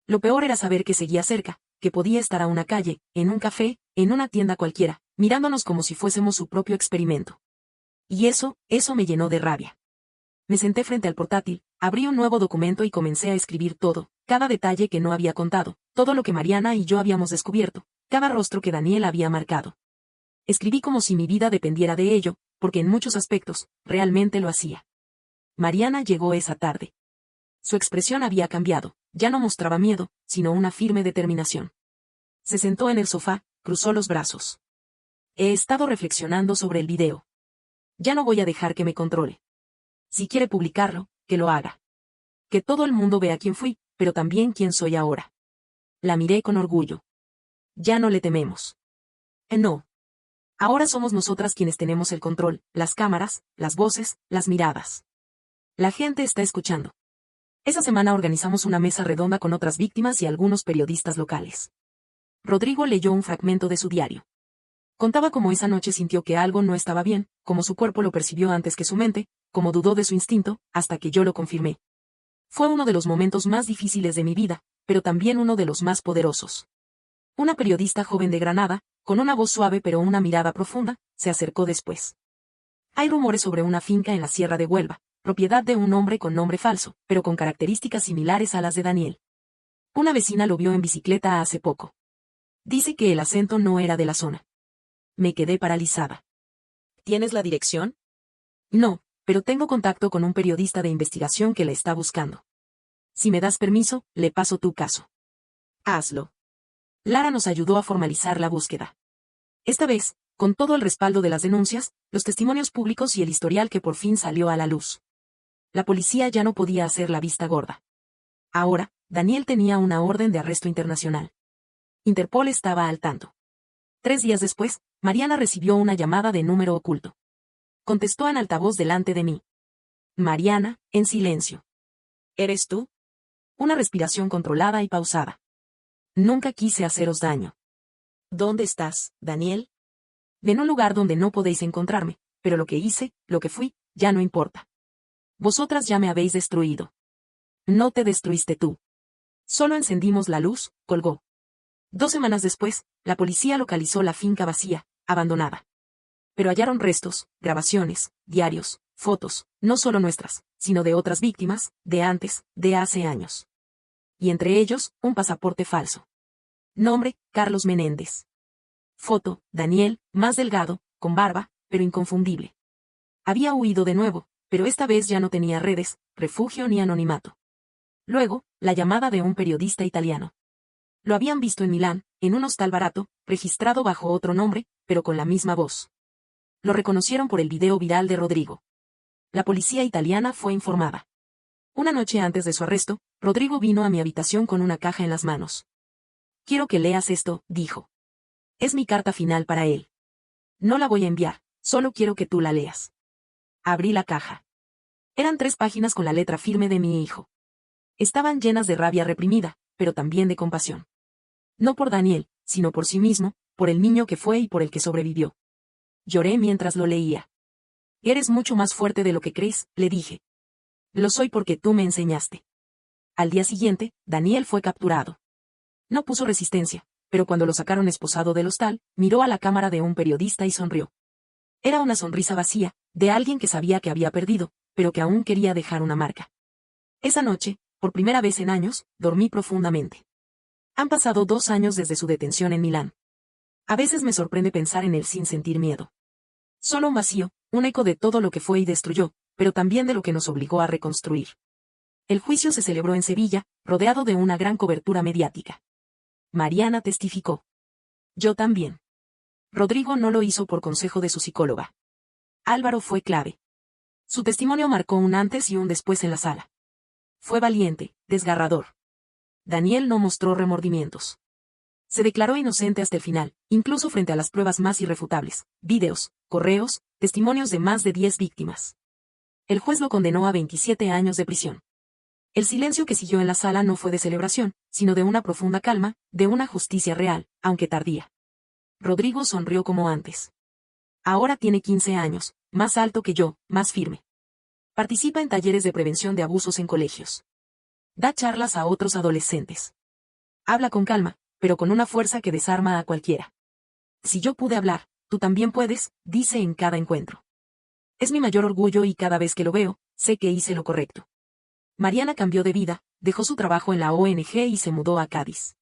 Lo peor era saber que seguía cerca, que podía estar a una calle, en un café, en una tienda cualquiera, mirándonos como si fuésemos su propio experimento. Y eso me llenó de rabia. Me senté frente al portátil, abrí un nuevo documento y comencé a escribir todo, cada detalle que no había contado, todo lo que Mariana y yo habíamos descubierto, cada rostro que Daniel había marcado. Escribí como si mi vida dependiera de ello, porque en muchos aspectos, realmente lo hacía. Mariana llegó esa tarde. Su expresión había cambiado, ya no mostraba miedo, sino una firme determinación. Se sentó en el sofá, cruzó los brazos. He estado reflexionando sobre el video. Ya no voy a dejar que me controle. Si quiere publicarlo, que lo haga. Que todo el mundo vea quién fui, pero también quién soy ahora. La miré con orgullo. Ya no le tememos. No. Ahora somos nosotras quienes tenemos el control, las cámaras, las voces, las miradas. La gente está escuchando. Esa semana organizamos una mesa redonda con otras víctimas y algunos periodistas locales. Rodrigo leyó un fragmento de su diario. Contaba cómo esa noche sintió que algo no estaba bien, cómo su cuerpo lo percibió antes que su mente, cómo dudó de su instinto, hasta que yo lo confirmé. Fue uno de los momentos más difíciles de mi vida, pero también uno de los más poderosos. Una periodista joven de Granada, con una voz suave pero una mirada profunda, se acercó después. Hay rumores sobre una finca en la Sierra de Huelva, propiedad de un hombre con nombre falso, pero con características similares a las de Daniel. Una vecina lo vio en bicicleta hace poco. Dice que el acento no era de la zona. Me quedé paralizada. ¿Tienes la dirección? No, pero tengo contacto con un periodista de investigación que la está buscando. Si me das permiso, le paso tu caso. Hazlo. Lara nos ayudó a formalizar la búsqueda. Esta vez, con todo el respaldo de las denuncias, los testimonios públicos y el historial que por fin salió a la luz. La policía ya no podía hacer la vista gorda. Ahora, Daniel tenía una orden de arresto internacional. Interpol estaba al tanto. 3 días después, Mariana recibió una llamada de número oculto. Contestó en altavoz delante de mí. Mariana, en silencio. ¿Eres tú? Una respiración controlada y pausada. Nunca quise haceros daño. ¿Dónde estás, Daniel? En un lugar donde no podéis encontrarme, pero lo que hice, lo que fui, ya no importa. Vosotras ya me habéis destruido. No te destruiste tú. Solo encendimos la luz, colgó. 2 semanas después, la policía localizó la finca vacía, abandonada. Pero hallaron restos, grabaciones, diarios, fotos, no solo nuestras, sino de otras víctimas, de antes, de hace años. Y entre ellos, un pasaporte falso. Nombre, Carlos Menéndez. Foto, Daniel, más delgado, con barba, pero inconfundible. Había huido de nuevo, pero esta vez ya no tenía redes, refugio ni anonimato. Luego, la llamada de un periodista italiano. Lo habían visto en Milán, en un hostal barato, registrado bajo otro nombre, pero con la misma voz. Lo reconocieron por el video viral de Rodrigo. La policía italiana fue informada. Una noche antes de su arresto, Rodrigo vino a mi habitación con una caja en las manos. Quiero que leas esto, dijo. Es mi carta final para él. No la voy a enviar, solo quiero que tú la leas. Abrí la caja. Eran 3 páginas con la letra firme de mi hijo. Estaban llenas de rabia reprimida, pero también de compasión. No por Daniel, sino por sí mismo, por el niño que fue y por el que sobrevivió. Lloré mientras lo leía. Eres mucho más fuerte de lo que crees, le dije. Lo soy porque tú me enseñaste. Al día siguiente, Daniel fue capturado. No puso resistencia, pero cuando lo sacaron esposado del hostal, miró a la cámara de un periodista y sonrió. Era una sonrisa vacía, de alguien que sabía que había perdido, pero que aún quería dejar una marca. Esa noche, por primera vez en años, dormí profundamente. Han pasado 2 años desde su detención en Milán. A veces me sorprende pensar en él sin sentir miedo. Solo un vacío, un eco de todo lo que fue y destruyó, pero también de lo que nos obligó a reconstruir. El juicio se celebró en Sevilla, rodeado de una gran cobertura mediática. Mariana testificó. Yo también. Rodrigo no lo hizo por consejo de su psicóloga. Álvaro fue clave. Su testimonio marcó un antes y un después en la sala. Fue valiente, desgarrador. Daniel no mostró remordimientos. Se declaró inocente hasta el final, incluso frente a las pruebas más irrefutables, videos, correos, testimonios de más de 10 víctimas. El juez lo condenó a 27 años de prisión. El silencio que siguió en la sala no fue de celebración, sino de una profunda calma, de una justicia real, aunque tardía. Rodrigo sonrió como antes. Ahora tiene 15 años, más alto que yo, más firme. Participa en talleres de prevención de abusos en colegios. Da charlas a otros adolescentes. Habla con calma, pero con una fuerza que desarma a cualquiera. Si yo pude hablar, tú también puedes, dice en cada encuentro. Es mi mayor orgullo y cada vez que lo veo, sé que hice lo correcto. Mariana cambió de vida, dejó su trabajo en la ONG y se mudó a Cádiz.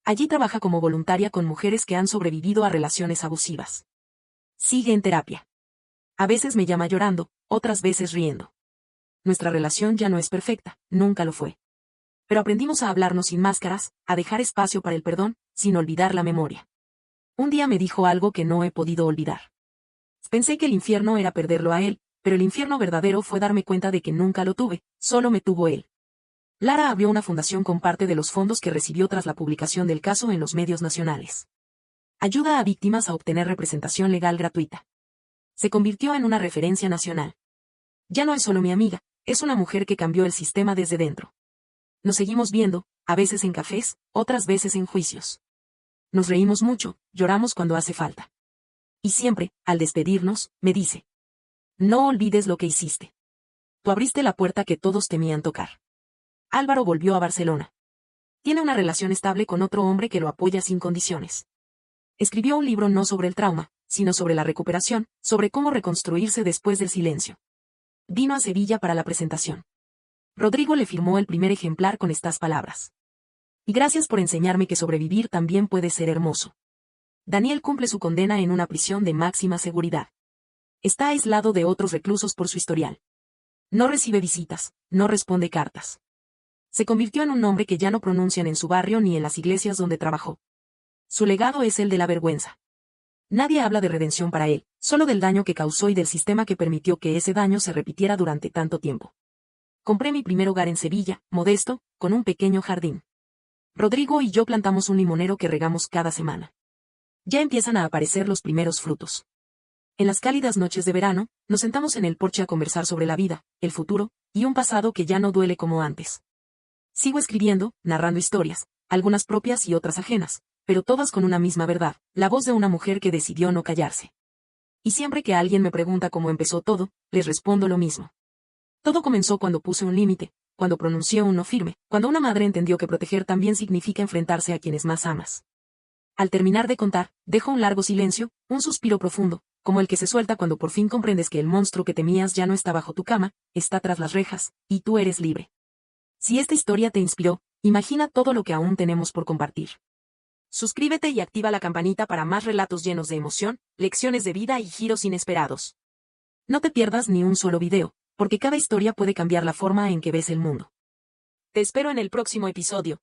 Allí trabaja como voluntaria con mujeres que han sobrevivido a relaciones abusivas. Sigue en terapia. A veces me llama llorando, otras veces riendo. Nuestra relación ya no es perfecta, nunca lo fue. Pero aprendimos a hablarnos sin máscaras, a dejar espacio para el perdón, sin olvidar la memoria. Un día me dijo algo que no he podido olvidar. Pensé que el infierno era perderlo a él, pero el infierno verdadero fue darme cuenta de que nunca lo tuve, solo me tuvo él. Lara abrió una fundación con parte de los fondos que recibió tras la publicación del caso en los medios nacionales. Ayuda a víctimas a obtener representación legal gratuita. Se convirtió en una referencia nacional. Ya no es solo mi amiga, es una mujer que cambió el sistema desde dentro. Nos seguimos viendo, a veces en cafés, otras veces en juicios. Nos reímos mucho, lloramos cuando hace falta. Y siempre, al despedirnos, me dice: no olvides lo que hiciste. Tú abriste la puerta que todos temían tocar. Álvaro volvió a Barcelona. Tiene una relación estable con otro hombre que lo apoya sin condiciones. Escribió un libro no sobre el trauma, sino sobre la recuperación, sobre cómo reconstruirse después del silencio. Vino a Sevilla para la presentación. Rodrigo le firmó el primer ejemplar con estas palabras: y gracias por enseñarme que sobrevivir también puede ser hermoso. Daniel cumple su condena en una prisión de máxima seguridad. Está aislado de otros reclusos por su historial. No recibe visitas, no responde cartas. Se convirtió en un nombre que ya no pronuncian en su barrio ni en las iglesias donde trabajó. Su legado es el de la vergüenza. Nadie habla de redención para él, solo del daño que causó y del sistema que permitió que ese daño se repitiera durante tanto tiempo. Compré mi primer hogar en Sevilla, modesto, con un pequeño jardín. Rodrigo y yo plantamos un limonero que regamos cada semana. Ya empiezan a aparecer los primeros frutos. En las cálidas noches de verano, nos sentamos en el porche a conversar sobre la vida, el futuro, y un pasado que ya no duele como antes. Sigo escribiendo, narrando historias, algunas propias y otras ajenas, pero todas con una misma verdad, la voz de una mujer que decidió no callarse. Y siempre que alguien me pregunta cómo empezó todo, les respondo lo mismo. Todo comenzó cuando puse un límite, cuando pronuncié un no firme, cuando una madre entendió que proteger también significa enfrentarse a quienes más amas. Al terminar de contar, dejo un largo silencio, un suspiro profundo, como el que se suelta cuando por fin comprendes que el monstruo que temías ya no está bajo tu cama, está tras las rejas, y tú eres libre. Si esta historia te inspiró, imagina todo lo que aún tenemos por compartir. Suscríbete y activa la campanita para más relatos llenos de emoción, lecciones de vida y giros inesperados. No te pierdas ni un solo video, porque cada historia puede cambiar la forma en que ves el mundo. Te espero en el próximo episodio.